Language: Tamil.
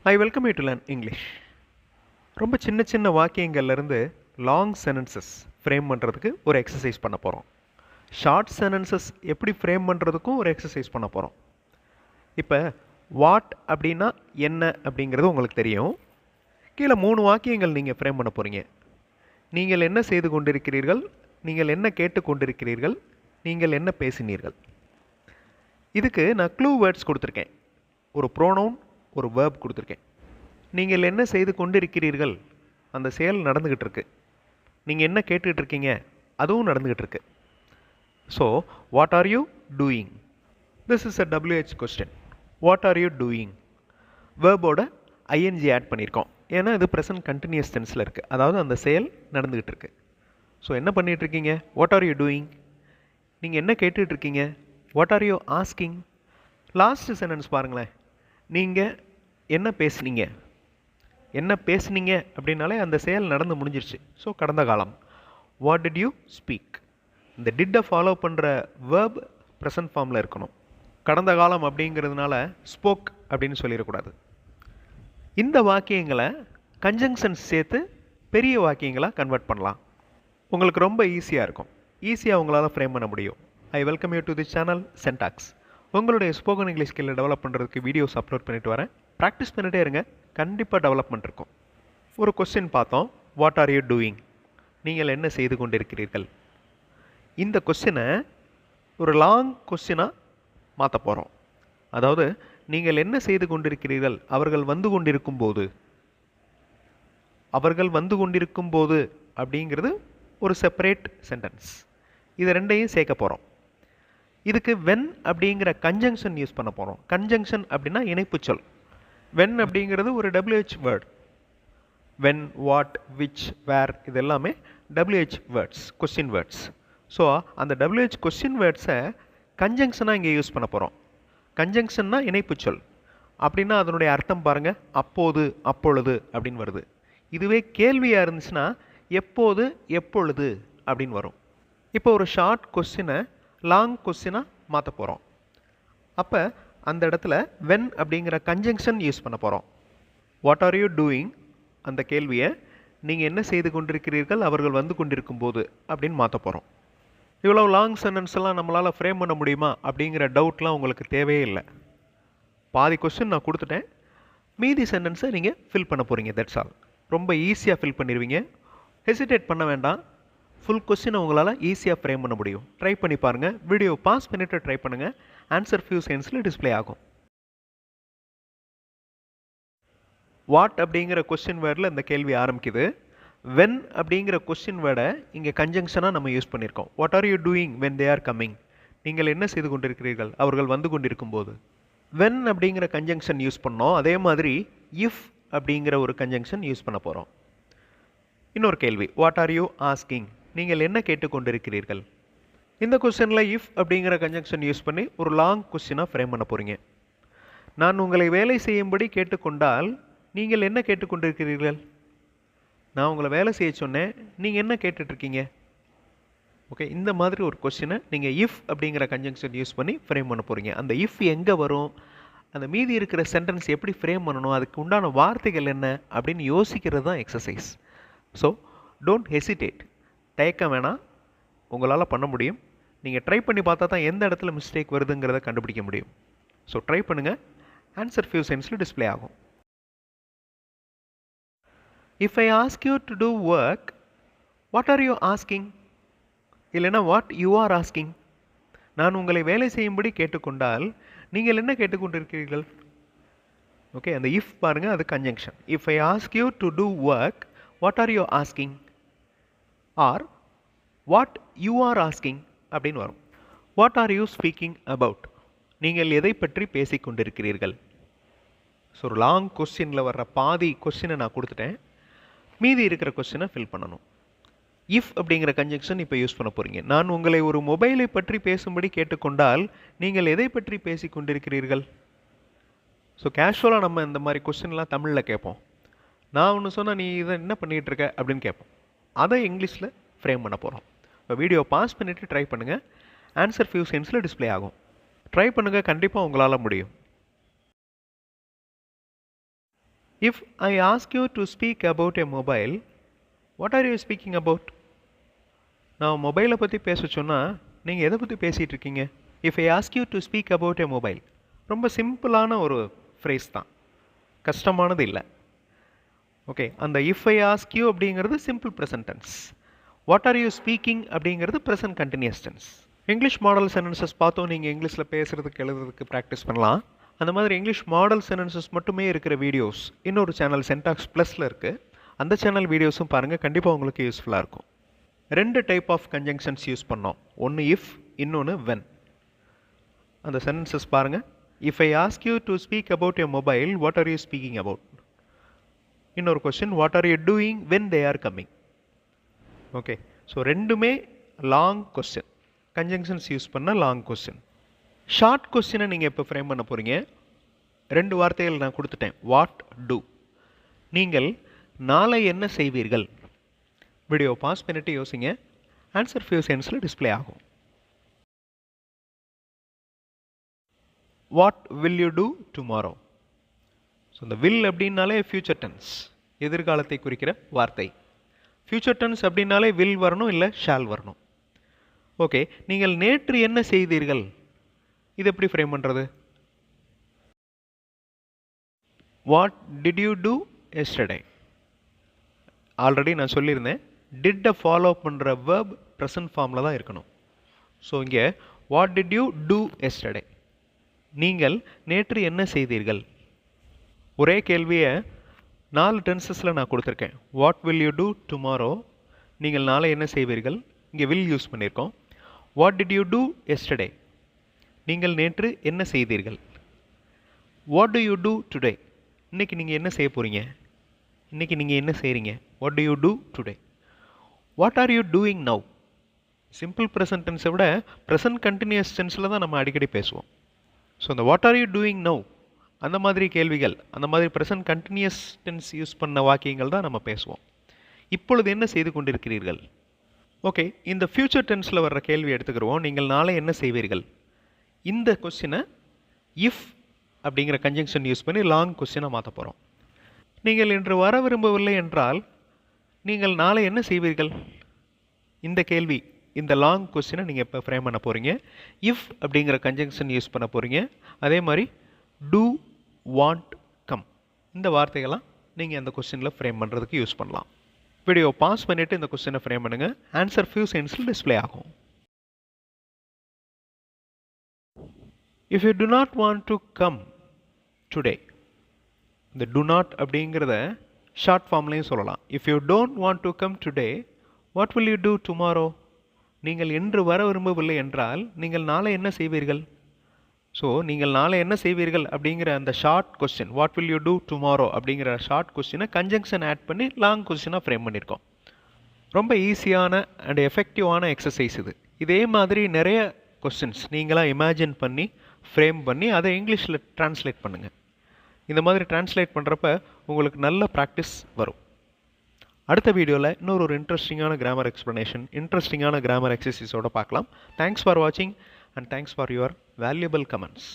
I welcome you to learn English. ரொம்ப சின்ன சின்ன வாக்கியங்கள்லேருந்து லாங் சென்டென்சஸ் ஃப்ரேம் பண்ணுறதுக்கு ஒரு எக்ஸசைஸ் பண்ண போகிறோம். ஷார்ட் சென்டென்சஸ் எப்படி ஃப்ரேம் பண்ணுறதுக்கும் ஒரு எக்ஸசைஸ் பண்ண போகிறோம். இப்போ வாட் அப்படின்னா என்ன அப்படிங்கிறது உங்களுக்கு தெரியும். கீழே 3 வாக்கியங்கள் நீங்கள் ஃப்ரேம் பண்ண போகிறீங்க. நீங்கள் என்ன செய்து கொண்டிருக்கிறீர்கள், நீங்கள் என்ன கேட்டு கொண்டிருக்கிறீர்கள், நீங்கள் என்ன பேசினீர்கள். இதுக்கு நான் க்ளூ வேர்ட்ஸ் கொடுத்துருக்கேன். ஒரு ப்ரோனவுன், ஒரு வேர்ப் கொடுத்துருக்கேன். நீங்கள் என்ன செய்து கொண்டிருக்கிறீர்கள், அந்த செயல் நடந்துக்கிட்டு இருக்கு. நீங்கள் என்ன கேட்டுக்கிட்டு இருக்கீங்க, அதுவும் நடந்துக்கிட்டு இருக்கு. So what are you doing? This is a WH question. What are you doing? வேர்போட ING ஆட் பண்ணியிருக்கோம். ஏன்னா இது ப்ரெசன்ட் கண்டினியூஸ் டென்ஸில் இருக்குது. அதாவது அந்த செயல் நடந்துக்கிட்டு இருக்கு. ஸோ என்ன பண்ணிகிட்டு இருக்கீங்க? What are you doing? நீங்கள் என்ன கேட்டுக்கிட்டு இருக்கீங்க? What are you asking? Last sentence பாருங்களேன். நீங்கள் என்ன பேசுனீங்க? என்ன பேசுனீங்க அப்படின்னாலே அந்த செயல் நடந்து முடிஞ்சிருச்சு. ஸோ கடந்த காலம். What did you speak? இந்த டிட்டை ஃபாலோ பண்ணுற வேர்ப் ப்ரெசன்ட் ஃபார்மில் இருக்கணும். கடந்த காலம் அப்படிங்கிறதுனால ஸ்போக் அப்படின்னு சொல்லிடக்கூடாது. இந்த வாக்கியங்களை கன்ஜங்ஷன்ஸ் சேர்த்து பெரிய வாக்கியங்களாக கன்வெர்ட் பண்ணலாம். உங்களுக்கு ரொம்ப ஈஸியாக இருக்கும். ஈஸியாக உங்களால் ஃப்ரேம் பண்ண முடியும். I welcome you to the channel Sentax. உங்களுடைய ஸ்போக்கன் இங்கிலீஷ் ஸ்கில்லை டெவலப் பண்ணுறதுக்கு வீடியோஸ் அப்லோட் பண்ணிட்டு வரேன். ப்ராக்டிஸ் பண்ணிகிட்டே இருங்க, கண்டிப்பாக டெவலப்மெண்ட் இருக்கும். ஒரு கொஸ்டின் பார்த்தோம், வாட் ஆர் யூ டூயிங்? நீங்கள் என்ன செய்து கொண்டிருக்கிறீர்கள்? இந்த கொஸ்டினை ஒரு லாங் கொஸ்டினாக மாற்ற போகிறோம். அதாவது நீங்கள் என்ன செய்து கொண்டிருக்கிறீர்கள், அவர்கள் வந்து கொண்டிருக்கும் போது. அவர்கள் வந்து கொண்டிருக்கும் போது அப்படிங்கிறது ஒரு செப்பரேட் சென்டென்ஸ். இது ரெண்டையும் சேர்க்க போகிறோம். இதுக்கு வென் அப்படிங்கிற கன்ஜங்ஷன் யூஸ் பண்ண போகிறோம். கன்ஜங்ஷன் அப்படின்னா இணைப்பு சொல். வென் அப்படிங்கிறது ஒரு WH word. When, what, which, where இது எல்லாமே WH words, question words. So அந்த WH கொஸ்டின் வேர்ட்ஸை கன்ஜங்ஷனாக இங்கே யூஸ் பண்ண போகிறோம். கன்ஜங்ஷன்னா இணைப்பு சொல். அப்படின்னா அதனுடைய அர்த்தம் பாருங்கள், அப்போது, அப்பொழுது அப்படின்னு வருது. இதுவே கேள்வியாக இருந்துச்சுன்னா எப்போது, எப்பொழுது அப்படின்னு வரும். இப்போ ஒரு ஷார்ட் கொஸ்டினை லாங் கொஸ்டினாக மாற்ற போகிறோம். அப்போ அந்த இடத்துல வென் அப்படிங்கிற கன்ஜங்ஷன் யூஸ் பண்ண போகிறோம். வாட் ஆர் யூ டூயிங் அந்த கேள்வியை நீங்கள் என்ன செய்து கொண்டிருக்கிறீர்கள், அவர்கள் வந்து கொண்டிருக்கும் போது அப்படின்னு மாற்ற போகிறோம். இவ்வளோ லாங் சென்டென்ஸ் எல்லாம் நம்மளால் ஃப்ரேம் பண்ண முடியுமா அப்படிங்கிற டவுட்லாம் உங்களுக்கு தேவையே இல்லை. பாதி கொஸ்டின் நான் கொடுத்துட்டேன், மீதி சென்டென்ஸை நீங்கள் ஃபில் பண்ண போகிறீங்க. That's all. ரொம்ப ஈஸியாக ஃபில் பண்ணிடுவீங்க. ஹெசிடேட் பண்ண வேண்டாம். ஃபுல் கொஸ்டினை உங்களால் ஈஸியாக ஃப்ரேம் பண்ண முடியும். ட்ரை பண்ணி பாருங்கள். வீடியோ பாஸ் பண்ணிவிட்டு ட்ரை பண்ணுங்கள். ஆன்சர் ஃபியூ செகண்ட்ஸில் டிஸ்பிளே ஆகும். வாட் அப்படிங்கிற கொஸ்டின் வேர்டில் இந்த கேள்வி ஆரம்பிக்குது. வென் அப்படிங்கிற கொஸ்டின் வேர்டை இங்கே கன்ஜங்ஷனாக நம்ம யூஸ் பண்ணியிருக்கோம். What are you doing when they are coming? நீங்கள் என்ன செய்து கொண்டிருக்கிறீர்கள், அவர்கள் வந்து கொண்டிருக்கும் போது. வென் அப்படிங்கிற கன்ஜங்ஷன் யூஸ் பண்ணோம். அதே மாதிரி இஃப் அப்படிங்கிற ஒரு கன்ஜங்ஷன் யூஸ் பண்ண போகிறோம். இன்னொரு கேள்வி, வாட் ஆர் யூ ஆஸ்கிங்? நீங்கள் என்ன கேட்டுக்கொண்டிருக்கிறீர்கள்? இந்த கொஸ்டினில் இஃப் அப்படிங்கிற கன்ஜங்ஷன் யூஸ் பண்ணி ஒரு லாங் கொஸ்டினாக ஃப்ரேம் பண்ண போகிறீங்க. நான் உங்களை வேலை செய்யும்படி கேட்டுக்கொண்டால் நீங்கள் என்ன கேட்டுக்கொண்டிருக்கிறீர்கள்? நான் உங்களை வேலை செய்ய சொன்னேன், நீங்கள் என்ன கேட்டுட்ருக்கீங்க? ஓகே, இந்த மாதிரி ஒரு கொஸ்டினை நீங்கள் இஃப் அப்படிங்கிற கன்ஜங்ஷன் யூஸ் பண்ணி ஃப்ரேம் பண்ண போகிறீங்க. அந்த இஃப் எங்கே வரும், அந்த மீதி இருக்கிற சென்டென்ஸ் எப்படி ஃப்ரேம் பண்ணணும், அதுக்கு உண்டான வார்த்தைகள் என்ன அப்படின்னு யோசிக்கிறது தான் எக்ஸசைஸ். So don't hesitate. தயக்க வேணாம், உங்களால் பண்ண முடியும். நீங்கள் ட்ரை பண்ணி பார்த்தா தான் எந்த இடத்துல மிஸ்டேக் வருதுங்கிறத கண்டுபிடிக்க முடியும். ஸோ ட்ரை பண்ணுங்கள். ஆன்சர் ஃபியூ செகண்ட்ஸில் டிஸ்பிளே ஆகும். If I ask you to do work, what are you asking? இல்லைன்னா வாட் யூ ஆர் ஆஸ்கிங்? நான் உங்களை வேலை செய்யும்படி கேட்டுக்கொண்டால் நீங்கள் என்ன கேட்டுக்கொண்டிருக்கிறீர்கள்? ஓகே, அந்த இஃப் பாருங்கள், அது conjunction. If I ask you to do work, what are you asking? Or what you are asking அப்படின்னு வரும். What are you speaking about? நீங்கள் எதை பற்றி பேசிக்கொண்டிருக்கிறீர்கள்? ஸோ ஒரு லாங் கொஸ்டினில் வர்ற பாதி கொஸ்டினை நான் கொடுத்துட்டேன். மீதி இருக்கிற கொஸ்டினை ஃபில் பண்ணணும். இஃப் அப்படிங்கிற கன்ஜங்ஷன் இப்போ யூஸ் பண்ண போகிறீங்க. நான் உங்களை ஒரு மொபைலை பற்றி பேசும்படி கேட்டுக்கொண்டால் நீங்கள் எதை பற்றி பேசிக்கொண்டிருக்கிறீர்கள்? ஸோ கேஷுவலாக நம்ம இந்த மாதிரி கொஸ்டின்லாம் தமிழில் கேட்போம். நான் ஒன்று சொன்னால் நீ இதை என்ன பண்ணிகிட்டு இருக்க அப்படின்னு கேட்போம். அதை இங்கிலீஷில் ஃப்ரேம் பண்ண போகிறோம். இப்போ வீடியோ பாஸ் பண்ணிவிட்டு ட்ரை பண்ணுங்கள். ஆன்சர் ஃபியூ செகண்ட்ஸில் டிஸ்பிளே ஆகும். ட்ரை பண்ணுங்கள், கண்டிப்பாக உங்களால் முடியும். If I ask you to speak about a mobile, what are you speaking about? நான் மொபைலை பற்றி பேச சொன்னால் நீங்கள் எதை பற்றி பேசிகிட்டு இருக்கீங்க? If I ask you to speak about a mobile, ரொம்ப சிம்பிளான ஒரு ஃப்ரேஸ் தான், கஷ்டமானது இல்லை. ஓகே, அந்த இஃப் ஐ ஆஸ்க் யூ அப்படிங்கிறது simple present tense. What are you speaking அப்படிங்கிறது present continuous tense. English model sentences பார்த்தோம், நீங்கள் இங்கிலீஷில் பேசுகிறதுக்கு எழுதுறதுக்கு ப்ராக்டிஸ் பண்ணலாம். அந்த மாதிரி இங்கிலீஷ் மாடல் சென்டென்சஸ் மட்டுமே இருக்கிற வீடியோஸ் இன்னொரு சேனல் சென்டாக்ஸ் ப்ளஸில் இருக்குது. அந்த சேனல் வீடியோஸும் பாருங்கள், கண்டிப்பாக உங்களுக்கு யூஸ்ஃபுல்லாக இருக்கும். ரெண்டு டைப் ஆஃப் கன்ஜங்ஷன்ஸ் யூஸ் பண்ணோம், ஒன்று இஃப், இன்னொன்று வென். அந்த சென்டென்சஸ் பாருங்கள். If I ask you to speak about a mobile, what are you speaking about? இன்னொரு question, what are you doing when they are coming? Okay, so ரெண்டுமே லாங் கொஸ்டின், கன்ஜங்ஷன்ஸ் யூஸ் பண்ண லாங் கொஸ்டின். ஷார்ட் கொஸ்டினை நீங்கள் எப்போ ஃப்ரேம் பண்ண போகிறீங்க? ரெண்டு வார்த்தைகள் நான் கொடுத்துட்டேன், வாட், டூ. நீங்கள் நாளை என்ன செய்வீர்கள்? வீடியோ பாஸ் பண்ணிட்டு யோசிங்க, ஆன்சர் ஃபியூ செகண்ட்ஸில் டிஸ்பிளே ஆகும். What will you do tomorrow? So இந்த வில் அப்படின்னாலே ஃபியூச்சர் டென்ஸ், எதிர்காலத்தை குறிக்கிற வார்த்தை. ஃபியூச்சர் டென்ஸ் அப்படின்னாலே வில் வரணும், இல்லை ஷால் வரணும். ஓகே, நீங்கள் நேற்று என்ன செய்தீர்கள்? இது எப்படி ஃப்ரேம் பண்ணுறது? What did you do yesterday? Already நான் சொல்லியிருந்தேன், டிட்டை ஃபாலோ பண்ணுற வேர்ப் ப்ரெசன்ட் ஃபார்மில் தான் இருக்கணும். ஸோ இங்கே what did you do yesterday? நீங்கள் நேற்று என்ன செய்தீர்கள்? ஒரே கேள்வியை 4 டென்சஸில் நான் கொடுத்துருக்கேன். What will you do tomorrow, நீங்கள் நாளை என்ன செய்வீர்கள், இங்கே வில் யூஸ் பண்ணியிருக்கோம். What did you do yesterday, நீங்கள் நேற்று என்ன செய்தீர்கள். What do you do today, இன்றைக்கி நீங்கள் என்ன செய்ய போகிறீங்க, இன்றைக்கி நீங்கள் என்ன செய்கிறீங்க. What do you do today. What are you doing now, simple present டென்ஸை விட ப்ரெசன்ட் கண்டினியூஸ் டென்ஸில் தான் நம்ம அடிக்கடி பேசுவோம். ஸோ இந்த what are you doing now, அந்த மாதிரி கேள்விகள், அந்த மாதிரி ப்ரெசன்ட் கண்டினியூஸ் டென்ஸ் யூஸ் பண்ண வாக்கியங்கள் தான் நம்ம பேசுவோம். இப்பொழுது என்ன செய்து கொண்டிருக்கிறீர்கள்? ஓகே, இந்த ஃபியூச்சர் டென்ஸில் வர்ற கேள்வி எடுத்துக்கிறோம். நீங்கள் நாளை என்ன செய்வீர்கள்? இந்த கொஸ்டினை இஃப் அப்படிங்கிற கன்ஜங்ஷன் யூஸ் பண்ணி லாங் கொஸ்டினை மாற்ற போகிறோம். நீங்கள் இன்று வர விரும்பவில்லை என்றால் நீங்கள் நாளை என்ன செய்வீர்கள்? இந்த கேள்வி, இந்த லாங் கொஸ்டினை நீங்கள் இப்போ ஃப்ரேம் பண்ண போகிறீங்க. இஃப் அப்படிங்கிற கன்ஜங்ஷன் யூஸ் பண்ண போகிறீங்க. அதே மாதிரி டூ, வாண்ட், கம், இந்த வார்த்தைகள்லாம் நீங்கள் அந்த கொஸ்டினில் ஃப்ரேம் பண்ணுறதுக்கு யூஸ் பண்ணலாம். வீடியோ பாஸ் பண்ணிவிட்டு இந்த கொஸ்டினை ஃப்ரேம் பண்ணுங்கள், ஆன்சர் ஃபியூ செகண்ட்ஸில் டிஸ்பிளே ஆகும். If you to not want to come today, இந்த டு நாட் அப்படிங்கிறத ஷார்ட் ஃபார்ம்லேயும் சொல்லலாம். If you don't want to come today, what will you do tomorrow? நீங்கள் என்று வர விரும்பவில்லை என்றால் நீங்கள் நாளை என்ன செய்வீர்கள்? ஸோ நீங்கள் நாளை என்ன செய்வீர்கள் அப்படிங்கிற அந்த short question, what will you do tomorrow அப்படிங்கிற ஷார்ட் கொஸ்டினை கன்ஜங்ஷன் ஆட் பண்ணி லாங் கொஸ்டினாக ஃப்ரேம் பண்ணியிருக்கோம். ரொம்ப ஈஸியான அண்ட் எஃபெக்டிவான எக்ஸசைஸ் இது. இதே மாதிரி நிறைய கொஸ்டின்ஸ் நீங்களாக இமேஜின் பண்ணி ஃப்ரேம் பண்ணி அதை இங்கிலீஷில் ட்ரான்ஸ்லேட் பண்ணுங்கள். இந்த மாதிரி ட்ரான்ஸ்லேட் பண்ணுறப்ப உங்களுக்கு நல்ல ப்ராக்டிஸ் வரும். அடுத்த வீடியோவில் இன்னொரு இன்ட்ரெஸ்டிங்கான கிராமர் எக்ஸ்ப்ளனேஷன், இன்ட்ரெஸ்டிங்கான கிராமர் எக்ஸசைஸோடு பார்க்கலாம். தேங்க்ஸ் ஃபார் வாட்சிங் and thanks for your valuable comments.